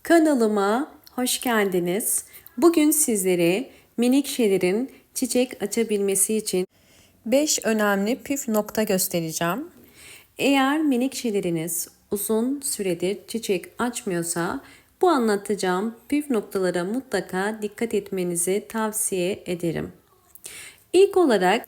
Kanalıma hoş geldiniz. Bugün sizlere menekşelerin çiçek açabilmesi için 5 önemli püf nokta göstereceğim. Eğer menekşeleriniz uzun süredir çiçek açmıyorsa bu anlatacağım püf noktalara mutlaka dikkat etmenizi tavsiye ederim. İlk olarak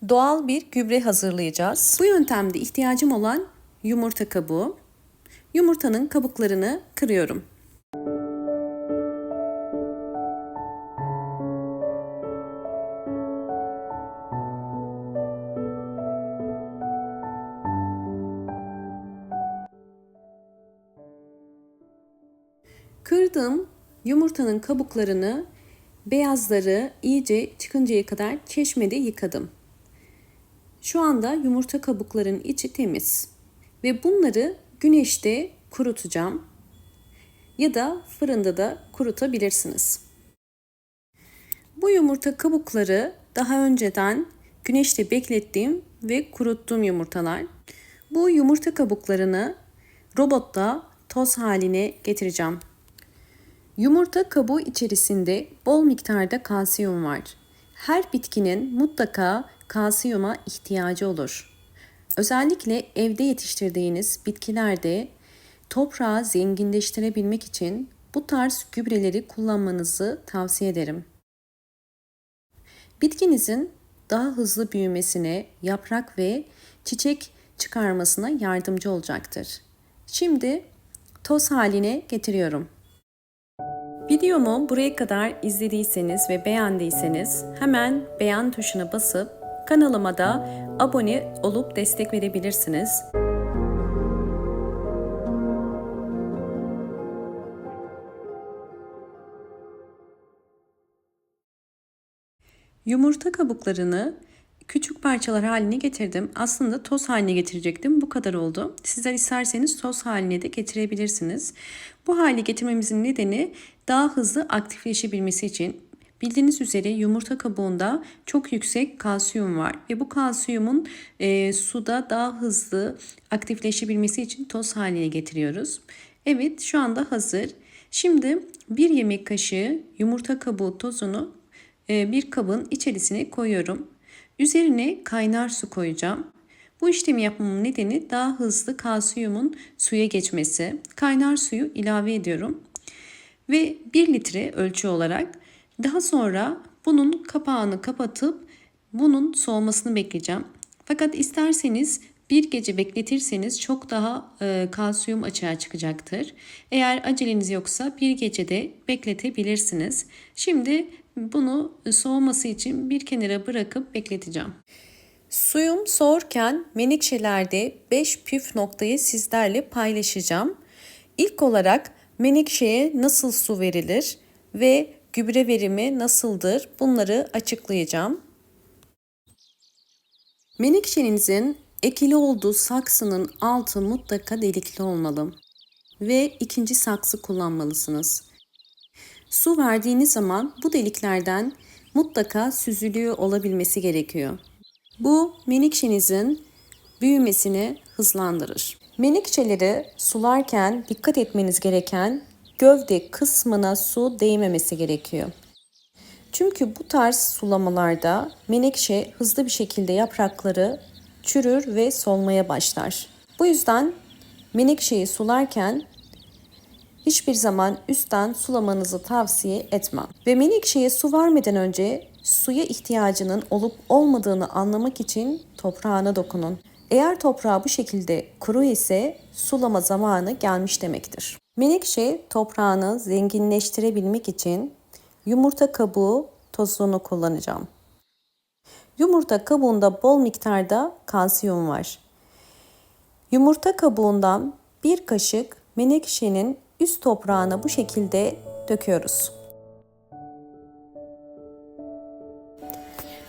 doğal bir gübre hazırlayacağız. Bu yöntemde ihtiyacım olan yumurta kabuğu. Yumurtanın kabuklarını kırıyorum. Kırdığım yumurtanın kabuklarını, beyazları iyice çıkıncaya kadar çeşmede yıkadım. Şu anda yumurta kabuklarının içi temiz ve bunları güneşte kurutacağım ya da fırında da kurutabilirsiniz. Bu yumurta kabukları daha önceden güneşte beklettiğim ve kuruttuğum yumurtalar. Bu yumurta kabuklarını robotta toz haline getireceğim. Yumurta kabuğu içerisinde bol miktarda kalsiyum var. Her bitkinin mutlaka kalsiyuma ihtiyacı olur. Özellikle evde yetiştirdiğiniz bitkilerde toprağı zenginleştirebilmek için bu tarz gübreleri kullanmanızı tavsiye ederim. Bitkinizin daha hızlı büyümesine, yaprak ve çiçek çıkarmasına yardımcı olacaktır. Şimdi toz haline getiriyorum. Videomu buraya kadar izlediyseniz ve beğendiyseniz hemen beğen tuşuna basıp kanalıma da abone olup destek verebilirsiniz. Yumurta kabuklarını küçük parçalar haline getirdim. Aslında toz haline getirecektim. Bu kadar oldu. Sizler isterseniz toz haline de getirebilirsiniz. Bu hale getirmemizin nedeni daha hızlı aktifleşebilmesi için. Bildiğiniz üzere yumurta kabuğunda çok yüksek kalsiyum var ve bu kalsiyumun suda daha hızlı aktifleşebilmesi için toz haline getiriyoruz. Evet, şu anda hazır. Şimdi 1 yemek kaşığı yumurta kabuğu tozunu bir kabın içerisine koyuyorum. Üzerine kaynar su koyacağım. Bu işlemi yapmamın nedeni daha hızlı kalsiyumun suya geçmesi. Kaynar suyu ilave ediyorum. Ve 1 litre ölçü olarak. Daha sonra bunun kapağını kapatıp bunun soğumasını bekleyeceğim. Fakat isterseniz bir gece bekletirseniz çok daha kalsiyum açığa çıkacaktır. Eğer aceleniz yoksa bir gecede bekletebilirsiniz. Şimdi bunu soğuması için bir kenara bırakıp bekleteceğim. Suyum soğurken menekşelerde 5 püf noktayı sizlerle paylaşacağım. İlk olarak menekşeye nasıl su verilir ve gübre verimi nasıldır bunları açıklayacağım. Menekşenizin ekili olduğu saksının altı mutlaka delikli olmalı ve ikinci saksı kullanmalısınız. Su verdiğiniz zaman bu deliklerden mutlaka süzülüyor olabilmesi gerekiyor. Bu menekşenizin büyümesini hızlandırır. Menekşeleri sularken dikkat etmeniz gereken gövde kısmına su değmemesi gerekiyor. Çünkü bu tarz sulamalarda menekşe hızlı bir şekilde yaprakları çürür ve solmaya başlar. Bu yüzden menekşeyi sularken hiçbir zaman üstten sulamanızı tavsiye etmem. Ve menekşeye su vermeden önce suya ihtiyacının olup olmadığını anlamak için toprağına dokunun. Eğer toprağı bu şekilde kuru ise sulama zamanı gelmiş demektir. Menekşe toprağını zenginleştirebilmek için yumurta kabuğu tozunu kullanacağım. Yumurta kabuğunda bol miktarda kalsiyum var. Yumurta kabuğundan bir kaşık menekşenin üst toprağına bu şekilde döküyoruz.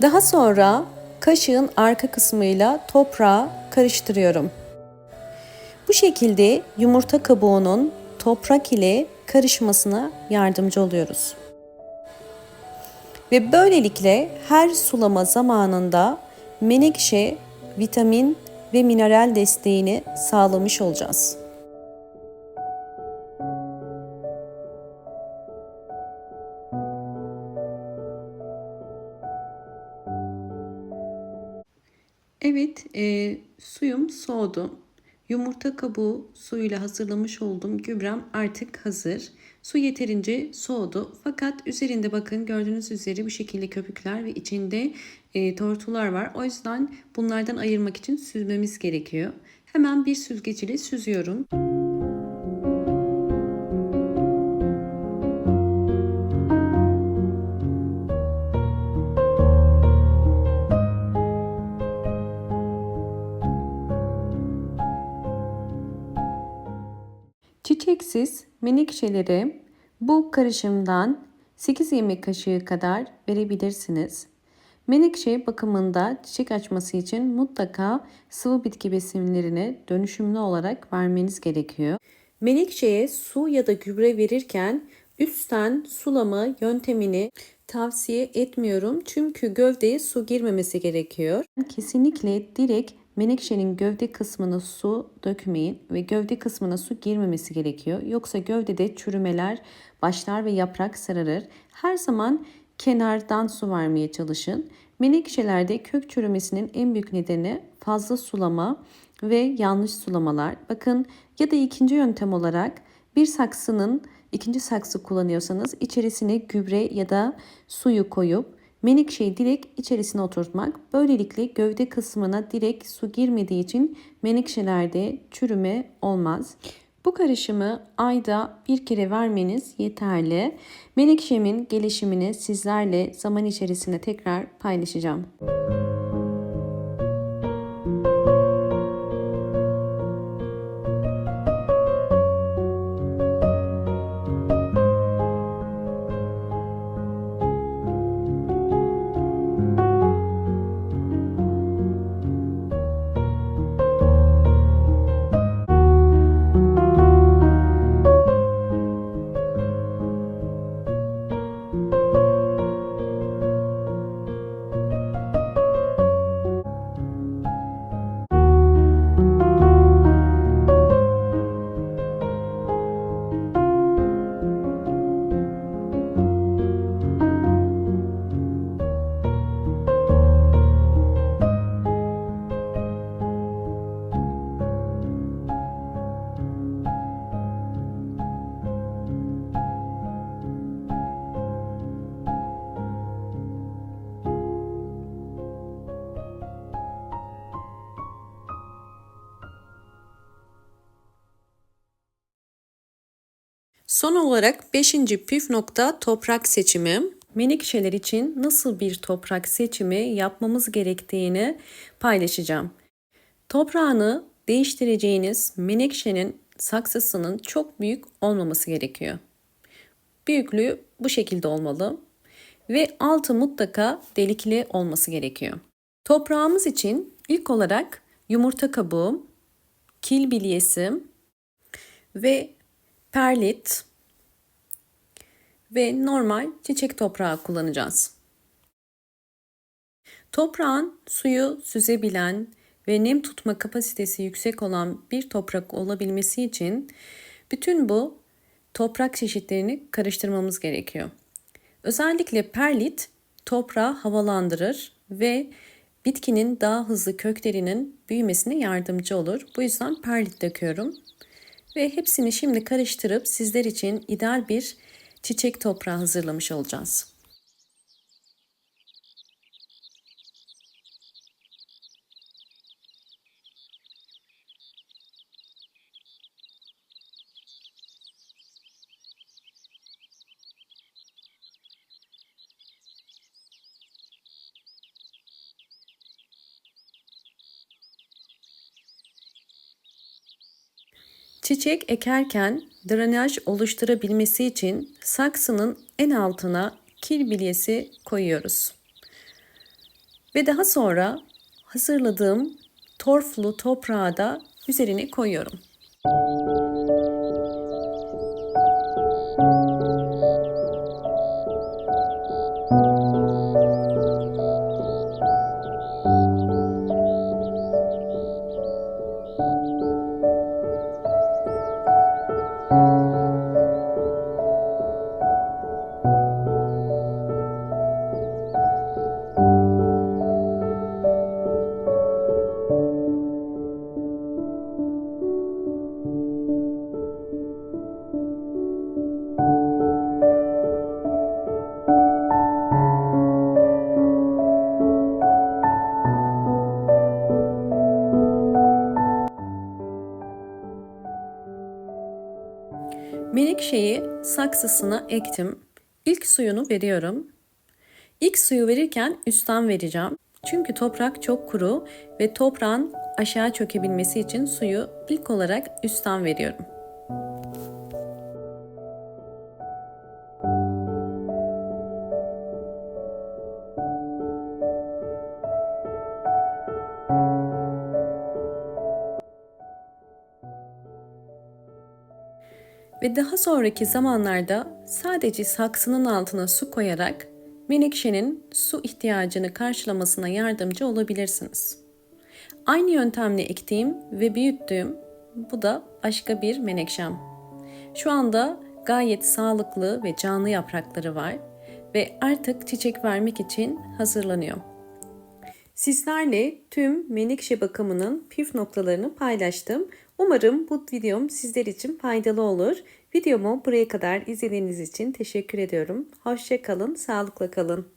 Daha sonra kaşığın arka kısmıyla toprağı karıştırıyorum. Bu şekilde yumurta kabuğunun toprak ile karışmasına yardımcı oluyoruz. Ve böylelikle her sulama zamanında menekşe vitamin ve mineral desteğini sağlamış olacağız. Evet, suyum soğudu. Yumurta kabuğu suyuyla hazırlamış olduğum gübrem artık hazır. Su yeterince soğudu. Fakat üzerinde bakın gördüğünüz üzere bu şekilde köpükler ve içinde tortular var. O yüzden bunlardan ayırmak için süzmemiz gerekiyor. Hemen bir süzgeç ile süzüyorum. Çiçeksiz menekşeleri bu karışımdan 8 yemek kaşığı kadar verebilirsiniz. Menekşe bakımında çiçek açması için mutlaka sıvı bitki besinlerini dönüşümlü olarak vermeniz gerekiyor. Menekşeye su ya da gübre verirken üstten sulama yöntemini tavsiye etmiyorum. Çünkü gövdeye su girmemesi gerekiyor. Kesinlikle direkt menekşenin gövde kısmına su dökmeyin ve gövde kısmına su girmemesi gerekiyor. Yoksa gövdede çürümeler başlar ve yaprak sararır. Her zaman kenardan su vermeye çalışın. Menekşelerde kök çürümesinin en büyük nedeni fazla sulama ve yanlış sulamalar. Bakın, ya da ikinci yöntem olarak bir saksının ikinci saksı kullanıyorsanız içerisine gübre ya da suyu koyup menekşeyi direkt içerisine oturtmak. Böylelikle gövde kısmına direkt su girmediği için menekşelerde çürüme olmaz. Bu karışımı ayda bir kere vermeniz yeterli. Menekşemin gelişimini sizlerle zaman içerisinde tekrar paylaşacağım. Son olarak 5. püf nokta toprak seçimi. Menekşeler için nasıl bir toprak seçimi yapmamız gerektiğini paylaşacağım. Toprağını değiştireceğiniz menekşenin saksısının çok büyük olmaması gerekiyor. Büyüklüğü bu şekilde olmalı ve altı mutlaka delikli olması gerekiyor. Toprağımız için ilk olarak yumurta kabuğu, kil bilyesi ve perlit ve normal çiçek toprağı kullanacağız. Toprağın suyu süzebilen ve nem tutma kapasitesi yüksek olan bir toprak olabilmesi için bütün bu toprak çeşitlerini karıştırmamız gerekiyor. Özellikle perlit toprağı havalandırır ve bitkinin daha hızlı köklerinin büyümesine yardımcı olur. Bu yüzden perlit döküyorum. Ve hepsini şimdi karıştırıp sizler için ideal bir çiçek toprağı hazırlamış olacağız. Çiçek ekerken drenaj oluşturabilmesi için saksının en altına kil bilyesi koyuyoruz. Ve daha sonra hazırladığım torflu toprağı da üzerine koyuyorum. Menekşeyi saksısına ektim. İlk suyunu veriyorum. İlk suyu verirken üstten vereceğim. Çünkü toprak çok kuru ve toprağın aşağı çökebilmesi için suyu ilk olarak üstten veriyorum. Ve daha sonraki zamanlarda sadece saksının altına su koyarak menekşenin su ihtiyacını karşılamasına yardımcı olabilirsiniz. Aynı yöntemle ektiğim ve büyüttüğüm bu da başka bir menekşem. Şu anda gayet sağlıklı ve canlı yaprakları var ve artık çiçek vermek için hazırlanıyor. Sizlerle tüm menekşe bakımının püf noktalarını paylaştım. Umarım bu videom sizler için faydalı olur. Videomu buraya kadar izlediğiniz için teşekkür ediyorum. Hoşça kalın, sağlıkla kalın.